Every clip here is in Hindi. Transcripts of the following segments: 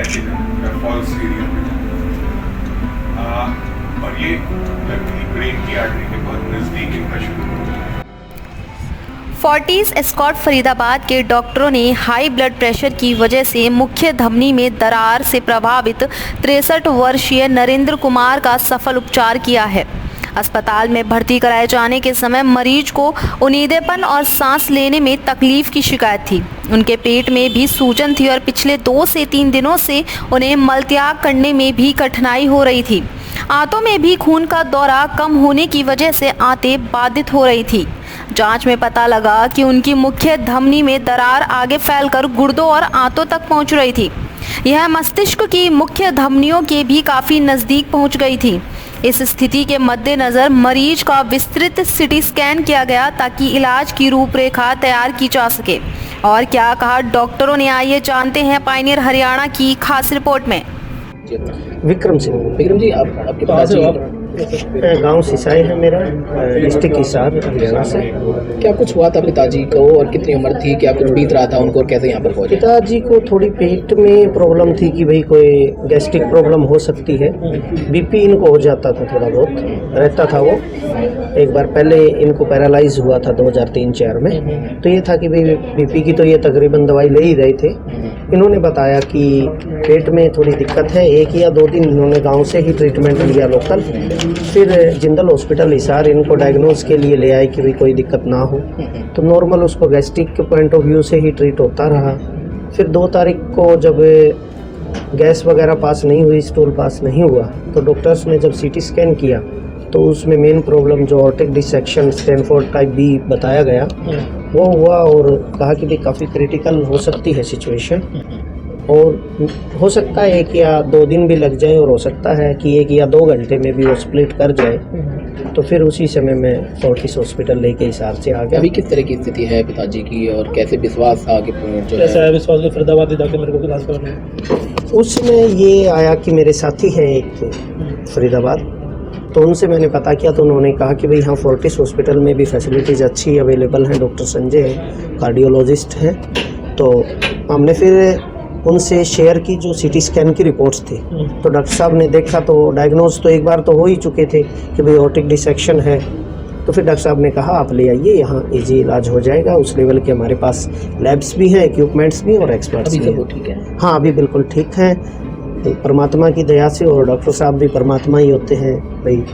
एंटीना फॉल्स एरिया में, और ये ब्रेन की आर्टरी के बहुत नज़दीक इनका शुरू हुआ। फोर्टिस एस्कॉर्ट फरीदाबाद के डॉक्टरों ने हाई ब्लड प्रेशर की वजह से मुख्य धमनी में दरार से प्रभावित 63 वर्षीय नरेंद्र कुमार का सफल उपचार किया है। अस्पताल में भर्ती कराए जाने के समय मरीज को उनीदेपन और सांस लेने में तकलीफ की शिकायत थी। उनके पेट में भी सूजन थी और पिछले 2 से 3 दिनों से उन्हें मलत्याग करने में भी कठिनाई हो रही थी। आंतों में भी खून का दौरा कम होने की वजह से आंतें बाधित हो रही थी। जांच में पता लगा कि उनकी मुख्य धमनी में दरार आगे फैलकर गुर्दों और आंतों तक पहुंच रही थी। यह मस्तिष्क की मुख्य धमनियों के भी काफ़ी नज़दीक पहुंच गई थी। इस स्थिति के मद्देनज़र मरीज का विस्तृत सिटी स्कैन किया गया ताकि इलाज की रूपरेखा तैयार की जा सके। और क्या कहा डॉक्टरों ने, आइए जानते हैं पायनियर हरियाणा की खास रिपोर्ट में। विक्रम सिंह। विक्रम जी, आपके पिताजी गांव सिसाई है मेरा, डिस्ट्रिक्ट हिसार हरियाणा से। क्या कुछ हुआ था पिताजी को और कितनी उम्र थी, क्या कुछ बीत रहा था उनको और कैसे यहाँ पर पहुँचे? पिताजी को थोड़ी पेट में प्रॉब्लम थी कि भाई कोई गैस्ट्रिक प्रॉब्लम हो सकती है। बीपी इनको हो जाता था, थोड़ा बहुत रहता था वो। एक बार पहले इनको पैरालाइज हुआ था 2003-04 में। तो ये था कि भाई बीपी की तो ये तकरीबन दवाई ले ही रहे थे। इन्होंने बताया कि पेट में थोड़ी दिक्कत है। 1 या 2 दिन इन्होंने गांव से ही ट्रीटमेंट लिया लोकल, फिर जिंदल हॉस्पिटल हिसार इनको डायग्नोज के लिए ले आए कि भाई कोई दिक्कत ना हो। तो नॉर्मल उसको गैस्ट्रिक के पॉइंट ऑफ व्यू से ही ट्रीट होता रहा। फिर 2 तारीख को जब गैस वगैरह पास नहीं हुई, स्टूल पास नहीं हुआ, तो डॉक्टर्स ने जब सीटी स्कैन किया तो उसमें मेन प्रॉब्लम जो aortic dissection Stanford type B बताया गया वो हुआ। और कहा कि भाई काफ़ी क्रिटिकल हो सकती है सिचुएशन, और हो सकता है 1 या 2 दिन भी लग जाए, और हो सकता है कि 1 या 2 घंटे में भी वो स्प्लिट कर जाए। तो फिर उसी समय मैं फोर्टिस हॉस्पिटल लेके हिसार से आ गया। अभी किस तरह की स्थिति है पिताजी की और कैसे विश्वास था कि जो कैसा है विश्वास में फरीदाबाद जाके मेरे को इलाज करवाना? उसमें ये आया कि मेरे साथी हैं एक फरीदाबाद, तो उनसे मैंने पता किया तो उन्होंने कहा कि भाई यहाँ फोर्टिस हॉस्पिटल में भी फैसिलिटीज़ अच्छी अवेलेबल हैं। डॉक्टर संजय हैं, कार्डियोलॉजिस्ट हैं। तो हमने फिर उनसे शेयर की जो सीटी स्कैन की रिपोर्ट्स थी। तो डॉक्टर साहब ने देखा तो डायग्नोज तो एक बार तो हो ही चुके थे कि भाई ऑर्टिक डिसेक्शन है। तो फिर डॉक्टर साहब ने कहा आप ले आइए, यहाँ इजी इलाज हो जाएगा। उस लेवल के हमारे पास लैब्स भी हैं, इक्विपमेंट्स भी और एक्सपर्ट्स भी हैं। ठीक है? हाँ, अभी बिल्कुल ठीक हैं परमात्मा की दया से। और डॉक्टर साहब भी परमात्मा ही होते हैं भाई,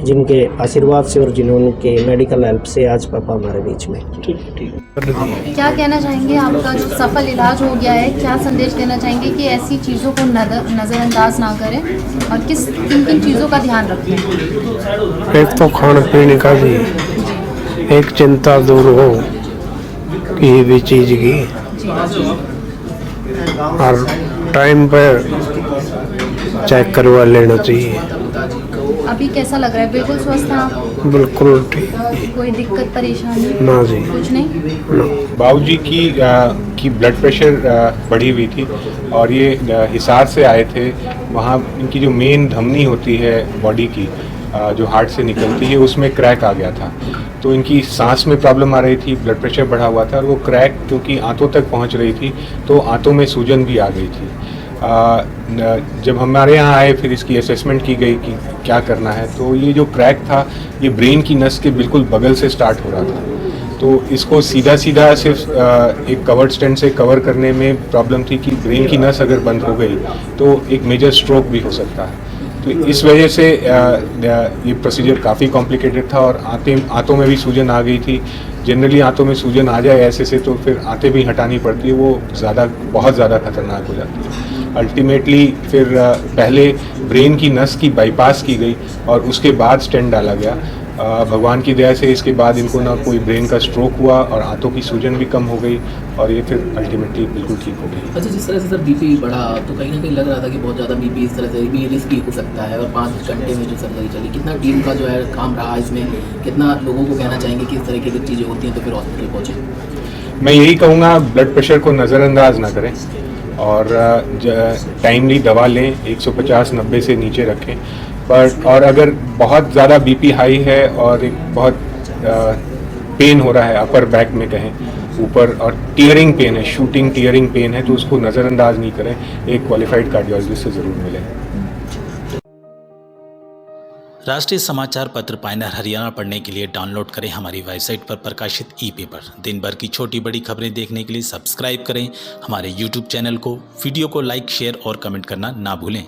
जिनके आशीर्वाद से और जिन्होंने मेडिकल हेल्प से आज पापा हमारे बीच में। क्या कहना चाहेंगे, आपका जो सफल इलाज हो गया है, क्या संदेश देना चाहेंगे कि ऐसी चीज़ों को नज़रअंदाज ना करें और किन चीज़ों का ध्यान रखें? एक तो खाने पीने का भी, एक चिंता दूर हो किसी भी चीज़ की, और टाइम पर चेक करवा लेना चाहिए। अभी कैसा लग रहा है? बिल्कुल स्वस्थ हैं आप? बिल्कुल ठीक, कोई दिक्कत परेशानी? ना जी, कुछ नहीं। बाबूजी की ब्लड प्रेशर बढ़ी हुई थी और ये हिसार से आए थे। वहाँ इनकी जो मेन धमनी होती है बॉडी की, जो हार्ट से निकलती है, उसमें क्रैक आ गया था। तो इनकी सांस में प्रॉब्लम आ रही थी, ब्लड प्रेशर बढ़ा हुआ था, और वो क्रैक क्योंकि आंतों तक पहुँच रही थी तो आंतों में सूजन भी आ गई थी। जब हमारे यहाँ आए फिर इसकी असेसमेंट की गई कि क्या करना है, तो ये जो क्रैक था ये ब्रेन की नस के बिल्कुल बगल से स्टार्ट हो रहा था। तो इसको सीधा सिर्फ एक कवर्ड स्टेंट से कवर करने में प्रॉब्लम थी कि ब्रेन की नस अगर बंद हो गई तो एक मेजर स्ट्रोक भी हो सकता है। तो इस वजह से ये प्रोसीजर काफ़ी कॉम्प्लिकेटेड था और आंतों में भी सूजन आ गई थी। जनरली आंतों में सूजन आ जाए ऐसे से तो फिर आंतें भी हटानी पड़ती है, वो बहुत ज़्यादा खतरनाक हो जाती है। अल्टीमेटली फिर पहले ब्रेन की नस की बाईपास की गई और उसके बाद स्टेंट डाला गया। भगवान की दया से इसके बाद इनको ना कोई ब्रेन का स्ट्रोक हुआ और आंतों की सूजन भी कम हो गई और ये फिर अल्टीमेटली बिल्कुल ठीक हो गई। अच्छा, जिस तरह से सर बीपी बढ़ा तो कहीं ना कहीं लग रहा था कि बहुत ज़्यादा बीपी इस तरह से भी रिस्की हो सकता है, और 5 घंटे में जो सर्जरी चली, कितना टीम का जो है काम रहा इसमें, कितना लोगों को कहना चाहेंगे कि इस तरह की चीज़ें होती हैं तो फिर हॉस्पिटल पहुँचे? मैं यही कहूँगा, ब्लड प्रेशर को नज़रअंदाज ना करें और टाइमली दवा लें, 150/90 से नीचे रखें। और अगर बहुत ज़्यादा बीपी हाई है और एक बहुत पेन हो रहा है अपर बैक में कहें, ऊपर, और टीयरिंग पेन है, शूटिंग टीयरिंग पेन है, तो उसको नज़रअंदाज नहीं करें, एक क्वालिफाइड कार्डियोलॉजिस्ट से ज़रूर मिलें। राष्ट्रीय समाचार पत्र पायनियर हरियाणा पढ़ने के लिए डाउनलोड करें हमारी वेबसाइट पर प्रकाशित ई-पेपर। दिन भर की छोटी बड़ी खबरें देखने के लिए सब्सक्राइब करें हमारे YouTube चैनल को। वीडियो को लाइक, शेयर और कमेंट करना ना भूलें।